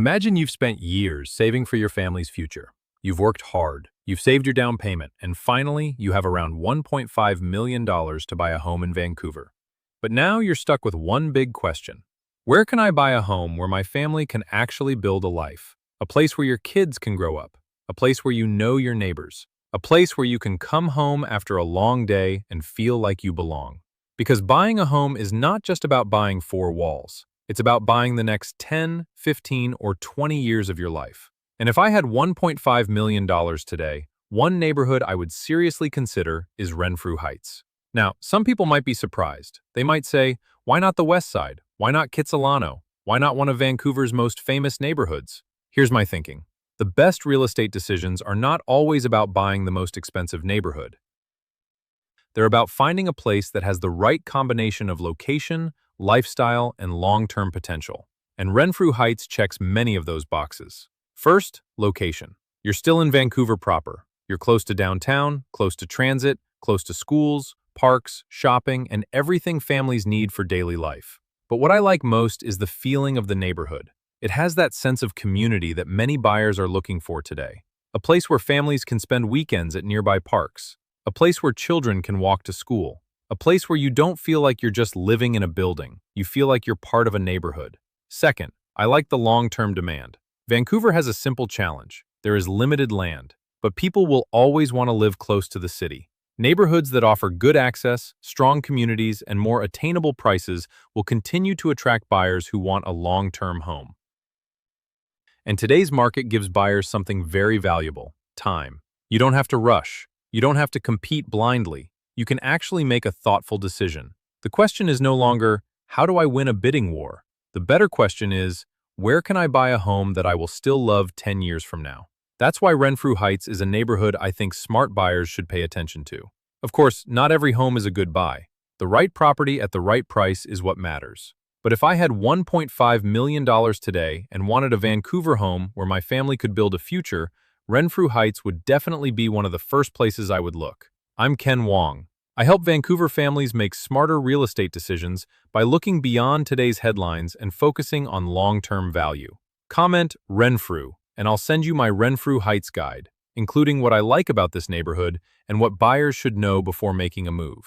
Imagine you've spent years saving for your family's future. You've worked hard, you've saved your down payment, and finally, you have around $1.5 million to buy a home in Vancouver. But now you're stuck with one big question. Where can I buy a home where my family can actually build a life? A place where your kids can grow up. A place where you know your neighbors. A place where you can come home after a long day and feel like you belong. Because buying a home is not just about buying four walls. It's about buying the next 10, 15, or 20 years of your life. And if I had $1.5 million today, one neighborhood I would seriously consider is Renfrew Heights. Now, some people might be surprised. They might say, why not the West Side? Why not Kitsilano? Why not one of Vancouver's most famous neighborhoods? Here's my thinking. The best real estate decisions are not always about buying the most expensive neighborhood. They're about finding a place that has the right combination of location, lifestyle, and long-term potential. And Renfrew Heights checks many of those boxes. First, location. You're still in Vancouver proper. You're close to downtown, close to transit, close to schools, parks, shopping, and everything families need for daily life. But what I like most is the feeling of the neighborhood. It has that sense of community that many buyers are looking for today. A place where families can spend weekends at nearby parks. A place where children can walk to school. A place where you don't feel like you're just living in a building. You feel like you're part of a neighborhood. Second, I like the long-term demand. Vancouver has a simple challenge. There is limited land, but people will always want to live close to the city. Neighborhoods that offer good access, strong communities, and more attainable prices will continue to attract buyers who want a long-term home. And today's market gives buyers something very valuable: time. You don't have to rush. You don't have to compete blindly. You can actually make a thoughtful decision. The question is no longer, how do I win a bidding war? The better question is, where can I buy a home that I will still love 10 years from now? That's why Renfrew Heights is a neighborhood I think smart buyers should pay attention to. Of course, not every home is a good buy. The right property at the right price is what matters. But if I had $1.5 million today and wanted a Vancouver home where my family could build a future, Renfrew Heights would definitely be one of the first places I would look. I'm Ken Wong. I help Vancouver families make smarter real estate decisions by looking beyond today's headlines and focusing on long-term value. Comment Renfrew, and I'll send you my Renfrew Heights guide, including what I like about this neighborhood and what buyers should know before making a move.